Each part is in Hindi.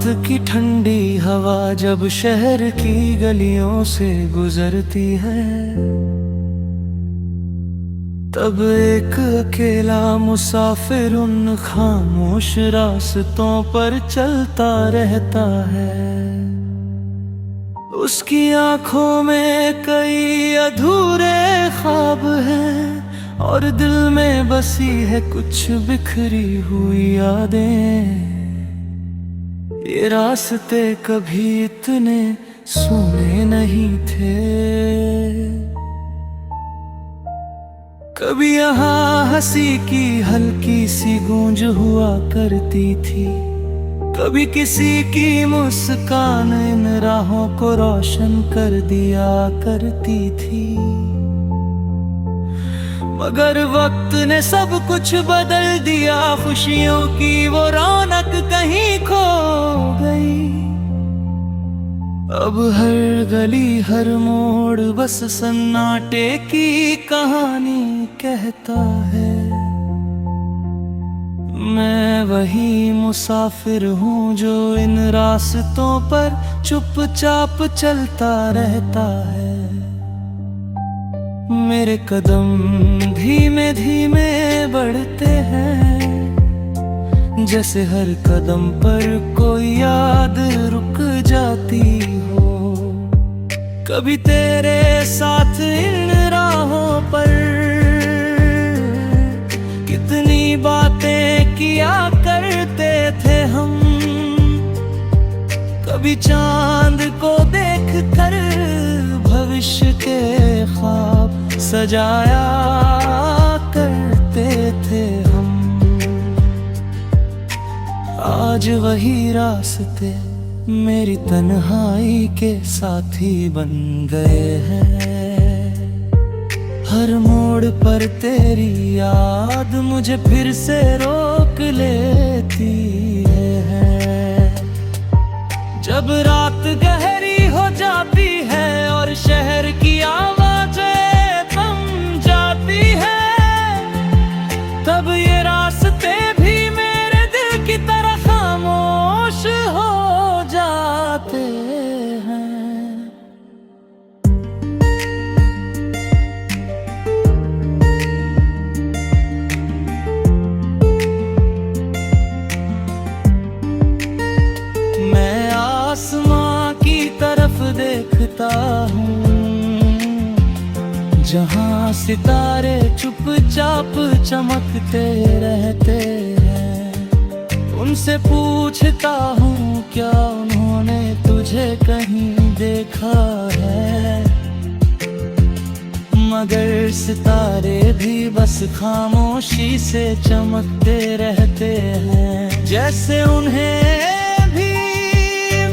रात की ठंडी हवा जब शहर की गलियों से गुजरती है, तब एक अकेला मुसाफिर उन खामोश रास्तों पर चलता रहता है। उसकी आंखों में कई अधूरे ख्वाब हैं और दिल में बसी है कुछ बिखरी हुई यादें। ये रास्ते कभी इतने सुने नहीं थे। कभी यहाँ हंसी की हल्की सी गूंज हुआ करती थी, कभी किसी की मुस्कान इन राहों को रोशन कर दिया करती थी। मगर वक्त ने सब कुछ बदल दिया, खुशियों की वो रौनक कहीं खो गई। अब हर गली हर मोड़ बस सन्नाटे की कहानी कहता है। मैं वही मुसाफिर हूँ जो इन रास्तों पर चुपचाप चलता रहता है। मेरे कदम धीमे धीमे बढ़ते हैं, जैसे हर कदम पर कोई याद रुक जाती हो। कभी तेरे साथ इन राहों पर कितनी बातें किया करते थे हम, कभी चांद को देखकर भविष्य के ख्वाब सजाया करते थे हम। आज वही रास्ते मेरी तन्हाई के साथी बन गए हैं। हर मोड़ पर तेरी याद मुझे फिर से रोक लेती है। जब रात गहरी हो जाती है और शहर की आवाजें थम जाती है, तब ये रास्ते भी मेरे दिल की तरह खामोश हो जाते हैं। मैं आसमां की तरफ देखता हूँ, जहाँ सितारे चुपचाप चमकते रहते हैं। उनसे पूछता हूँ क्या उन्होंने तुझे कहीं देखा है, मगर सितारे भी बस खामोशी से चमकते रहते हैं। जैसे उन्हें भी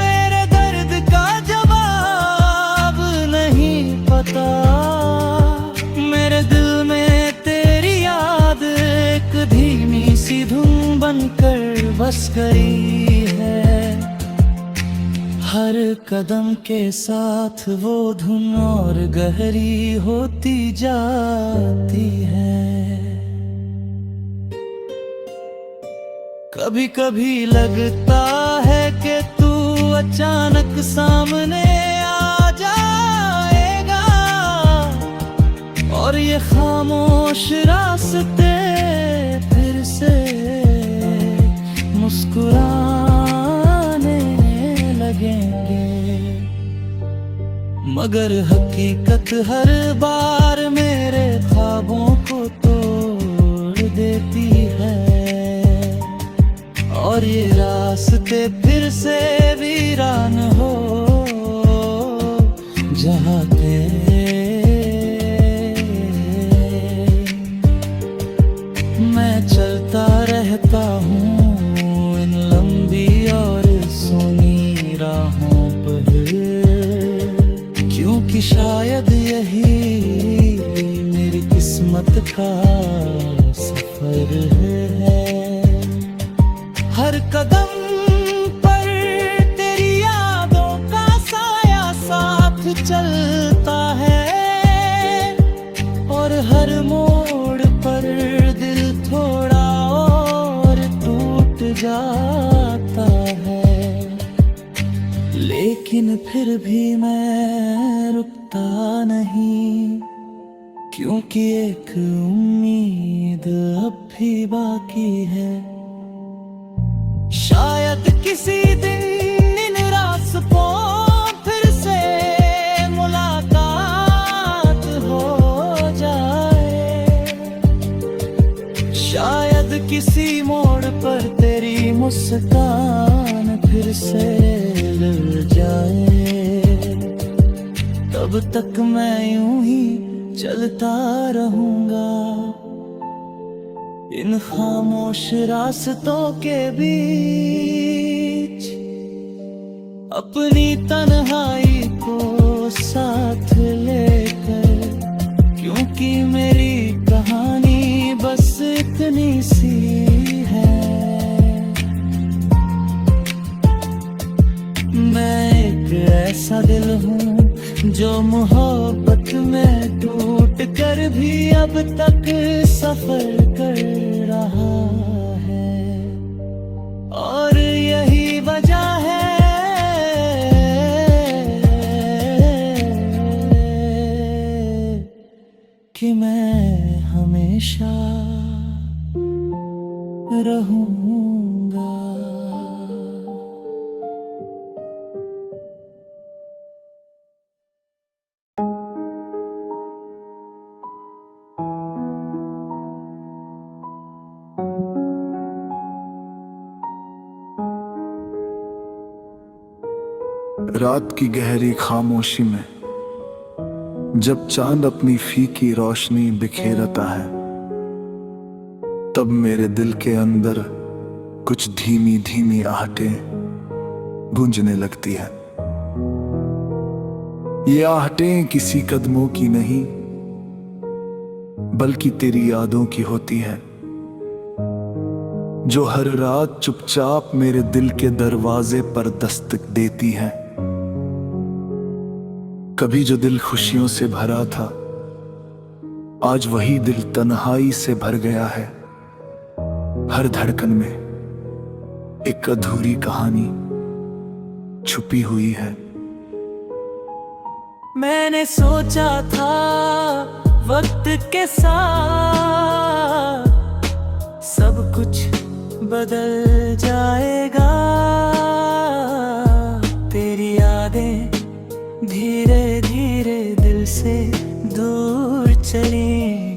मेरे दर्द का जवाब नहीं पता। मेरे दिल में तेरी याद एक धीमी सी धुन बनकर बस गई है। हर कदम के साथ वो धुन और गहरी होती जाती है। कभी कभी लगता है कि तू अचानक सामने आ जाएगा और ये खामोश रास्ते फिर से मुस्कुराने लगेंगे। मगर हकीकत हर बार मेरे ख्वाबों को तोड़ देती है और ये रास्ते फिर से वीरान हो जाते। मैं चलता रहता हूँ इन लंबी और सुनी राहों पर, क्योंकि शायद यही मेरी किस्मत का सफर है। हर कदम पर तेरी यादों का साया साथ चलता है और हर मोड़ पर दिल थोड़ा और टूट जाता है। लेकिन फिर भी मैं रुकता नहीं, क्योंकि एक उम्मीद अब भी बाकी है। शायद किसी दिन इन रास्तों फिर से मुलाकात हो जाए। शायद किसी मोड़ पर तेरी मुस्कान फिर से लग जाए। तब तक मैं यूं ही चलता रहूंगा इन खामोश रास्तों के बीच, अपनी तन्हाई को साथ लेकर, क्योंकि मेरी कहानी बस इतनी सी है। मैं एक ऐसा दिल हूँ जो मोहब्बत में टूट कर भी अब तक सफर कर रहा है। और यही वजह है कि मैं हमेशा रहूंगा। रात की गहरी खामोशी में जब चांद अपनी फीकी रोशनी बिखेरता है, तब मेरे दिल के अंदर कुछ धीमी धीमी आहटें गूंजने लगती है। ये आहटें किसी कदमों की नहीं, बल्कि तेरी यादों की होती है, जो हर रात चुपचाप मेरे दिल के दरवाजे पर दस्तक देती है। कभी जो दिल खुशियों से भरा था, आज वही दिल तन्हाई से भर गया है। हर धड़कन में एक अधूरी कहानी छुपी हुई है। मैंने सोचा था वक्त के साथ सब कुछ बदल जाएगा, तेरी यादें धीरे धीरे दिल से दूर चलेंगी।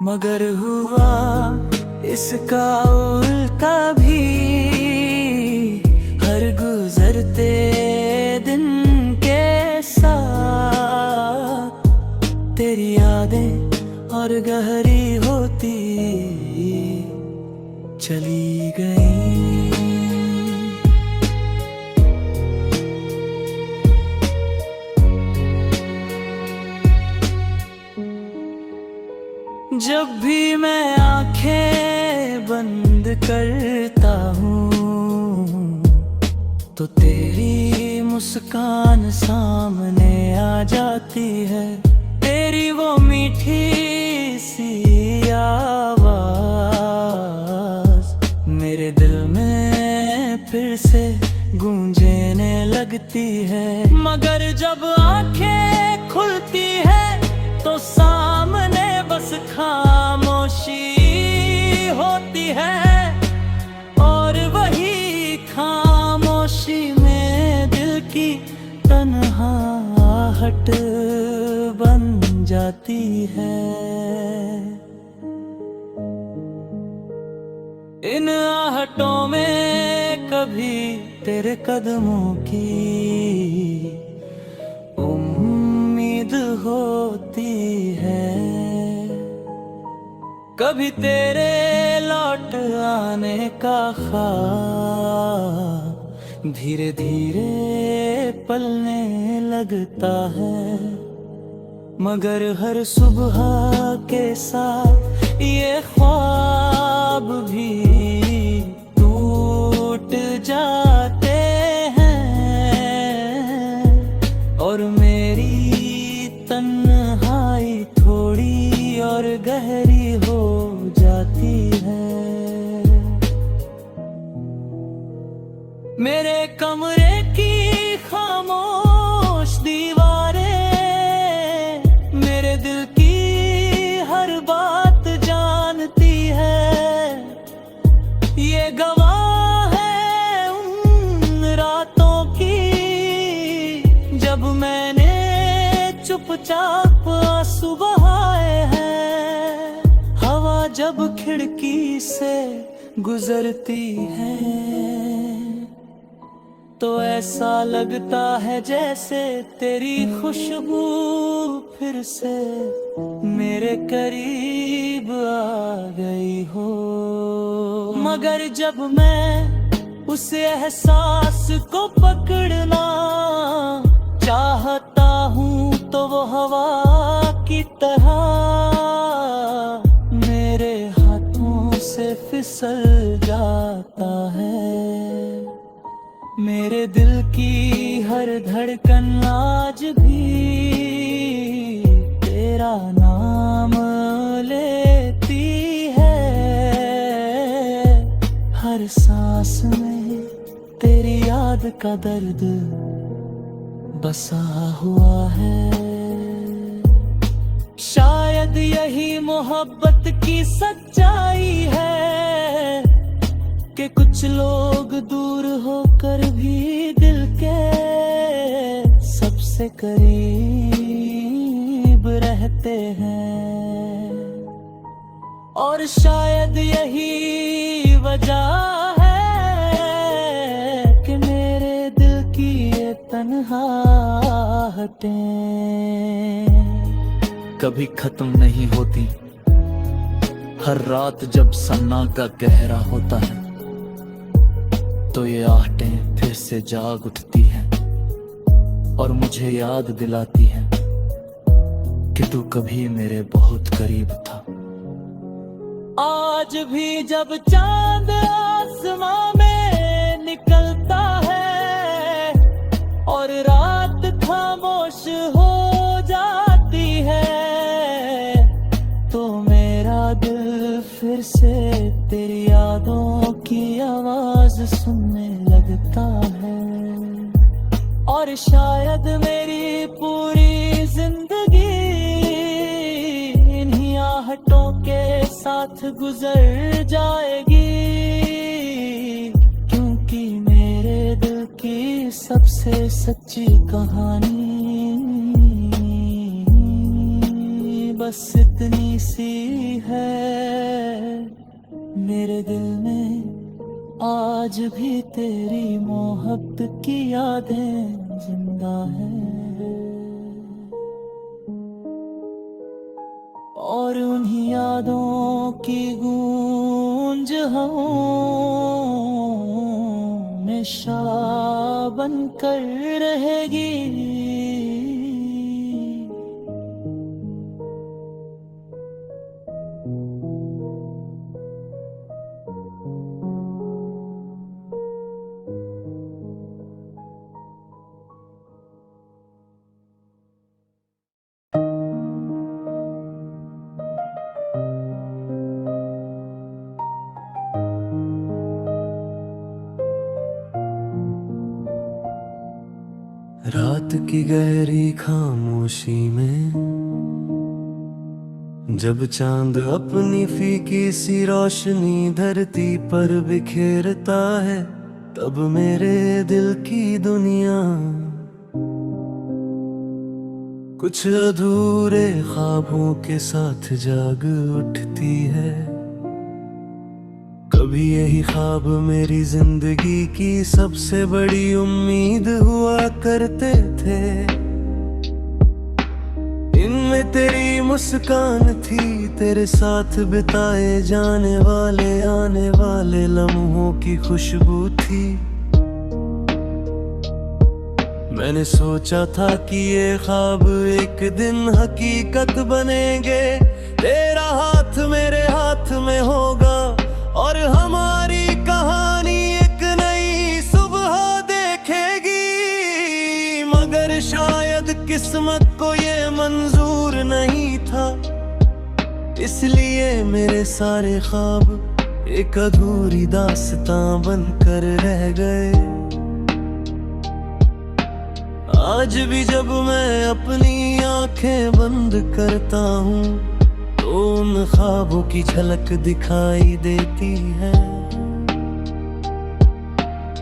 मगर हुआ इसका उल्टा भी, हर गुजरते दिन के साथ तेरी यादें और गहरी होती चली गई। जब भी मैं आंखें बंद करता हूँ, तो तेरी मुस्कान सामने आ जाती है। तेरी वो मीठी सी आवाज मेरे दिल में फिर से गूंजने लगती है। मगर जब आंखें खुलती है तो सामने बस खामोशी होती है, और वही खामोशी में दिल की तन्हाहट बन जाती है। इन आहटों में कभी तेरे कदमों की उम्मीद होती है, कभी तेरे लौट आने का ख्वाब धीरे धीरे पलने लगता है। मगर हर सुबह के साथ ये ख्वाब भी टूट जाते हैं, और मेरी तन्हाई थोड़ी और गहरी हो जाती है। जब मैंने चुपचाप आंसू बहाए हैं, हवा जब खिड़की से गुजरती है तो ऐसा लगता है जैसे तेरी खुशबू फिर से मेरे करीब आ गई हो। मगर जब मैं उस एहसास को पकड़ना चाहता हूँ तो वो हवा की तरह मेरे हाथों से फिसल जाता है। मेरे दिल की हर धड़कन आज भी तेरा नाम लेती है। हर सांस में तेरी याद का दर्द बसा हुआ है। शायद यही मोहब्बत की सच्चाई है कि कुछ लोग दूर होकर भी दिल के सबसे करीब रहते हैं। और शायद यही वजह है कि मेरे दिल की ये तन्हाहटें कभी खत्म नहीं होती। हर रात जब सन्नाटा गहरा होता है तो ये आहटें फिर से जाग उठती हैं और मुझे याद दिलाती हैं कि तू कभी मेरे बहुत करीब था। आज भी जब चांद आसमां में निकलता है और रात खामोश हो जाती है तो मेरा दिल फिर से तेरी यादों की आवाज सुनने लगता है। और शायद मेरी पूरी जिंदगी इन्हीं आहटों के साथ गुजर जाएगी, क्योंकि मेरे दिल की सबसे सच्ची कहानी बस इतनी सी है। मेरे दिल में आज भी तेरी मोहब्बत की यादें जिंदा है और उन्हीं यादों की गूंज हमेशा बनकर रहेगी। रात की गहरी खामोशी में जब चांद अपनी फीकी सी रोशनी धरती पर बिखेरता है तब मेरे दिल की दुनिया कुछ अधूरे ख्वाबों के साथ जाग उठती है। कभी यही ख्वाब मेरी जिंदगी की सबसे बड़ी उम्मीद हुआ करते थे। इनमें तेरी मुस्कान थी, तेरे साथ बिताए जाने वाले आने वाले लम्हों की खुशबू थी। मैंने सोचा था कि ये ख्वाब एक दिन हकीकत बनेंगे, तेरा हाथ मेरे हाथ में होगा और हमारी कहानी एक नई सुबह देखेगी। मगर शायद किस्मत को ये मंजूर नहीं था, इसलिए मेरे सारे ख्वाब एक अधूरी दास्तां बनकर रह गए। आज भी जब मैं अपनी आंखें बंद करता हूँ तो उन ख्वाबों की झलक दिखाई देती है।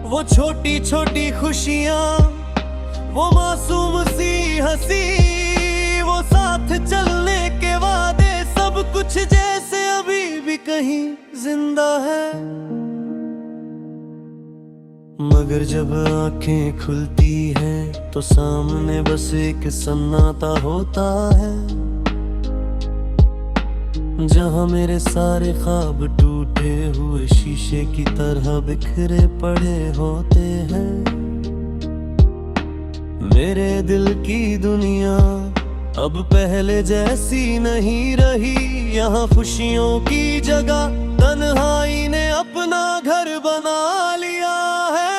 वो छोटी छोटी खुशियाँ, वो मासूम जिंदा है। मगर जब आंखें खुलती हैं तो सामने बस एक सन्नाटा होता है, जहां मेरे सारे ख्वाब टूटे हुए शीशे की तरह बिखरे पड़े होते हैं। मेरे दिल की दुनिया अब पहले जैसी नहीं रही, यहाँ खुशियों की जगह तन्हाई ने अपना घर बना लिया है।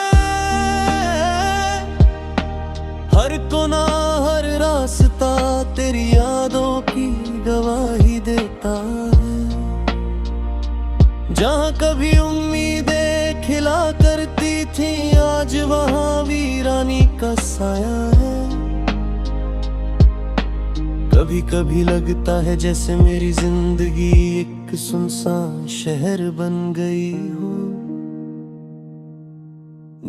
हर कोना हर रास्ता तेरी यादों की गवाही देता है। जहाँ कभी उम्मीदें खिला करती थी, आज वहाँ वीरानी का साया है। कभी कभी लगता है जैसे मेरी जिंदगी एक सुनसान शहर बन गई हो,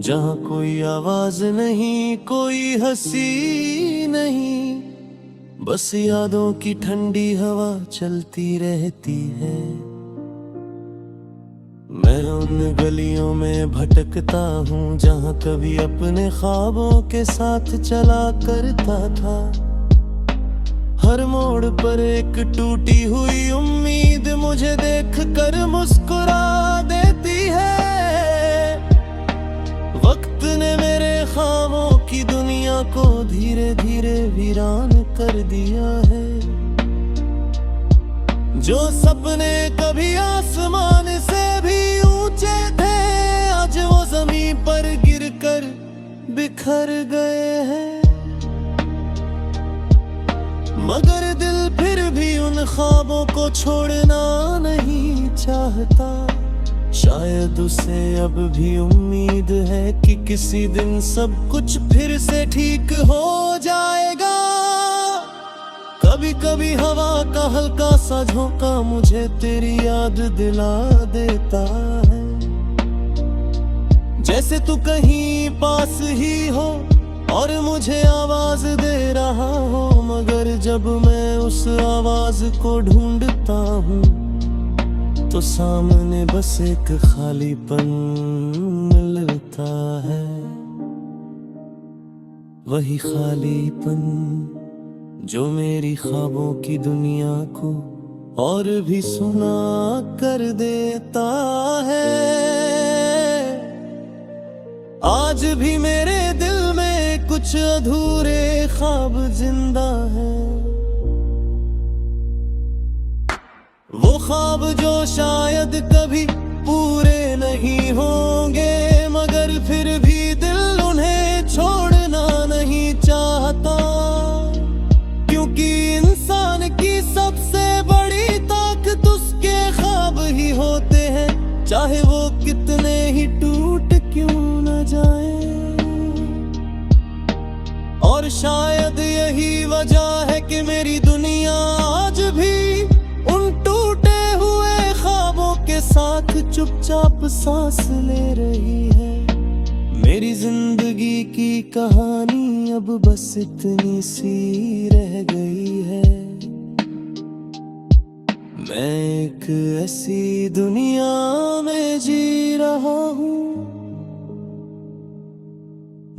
जहाँ कोई आवाज नहीं, कोई हंसी नहीं, बस यादों की ठंडी हवा चलती रहती है। मैं उन गलियों में भटकता हूँ जहाँ कभी अपने ख्वाबों के साथ चला करता था। हर मोड़ पर एक टूटी हुई उम्मीद मुझे देखकर मुस्कुरा देती है। वक्त ने मेरे ख्वाबों की दुनिया को धीरे धीरे वीरान कर दिया है। जो सपने कभी आसमान से भी ऊंचे थे, आज वो जमीन पर गिरकर बिखर गए हैं। मगर दिल फिर भी उन ख्वाबों को छोड़ना नहीं चाहता। शायद उसे अब भी उम्मीद है कि किसी दिन सब कुछ फिर से ठीक हो जाएगा। कभी कभी हवा का हल्का सा झोंका मुझे तेरी याद दिला देता है, जैसे तू कहीं पास ही हो और मुझे आवाज दे रहा हो। मगर जब मैं उस आवाज को ढूंढता हूँ तो सामने बस एक खालीपन मिलता है। वही खालीपन जो मेरी ख्वाबों की दुनिया को और भी सुना कर देता है। आज भी मेरे दिल में कुछ अधूरे ख्वाब जिंदा हैं, वो ख्वाब जो शायद कभी पूरे नहीं होंगे। मगर फिर भी दिल उन्हें छोड़ना नहीं चाहता, क्योंकि इंसान की सबसे बड़ी ताकत उसके ख्वाब ही होते हैं, चाहे वो कितने ही टूट क्यों न जाए। और शायद यही वजह है कि मेरी दुनिया आज भी उन टूटे हुए ख्वाबों के साथ चुपचाप सांस ले रही है। मेरी जिंदगी की कहानी अब बस इतनी सी रह गई है। मैं एक ऐसी दुनिया में जी रहा हूँ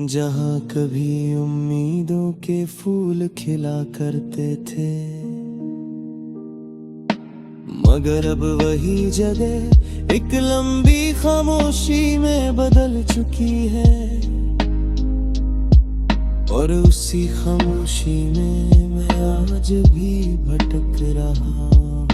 जहाँ कभी उम्मीदों के फूल खिला करते थे, मगर अब वही जगह एक लंबी खामोशी में बदल चुकी है। और उसी खामोशी में मैं आज भी भटक रहा हूँ।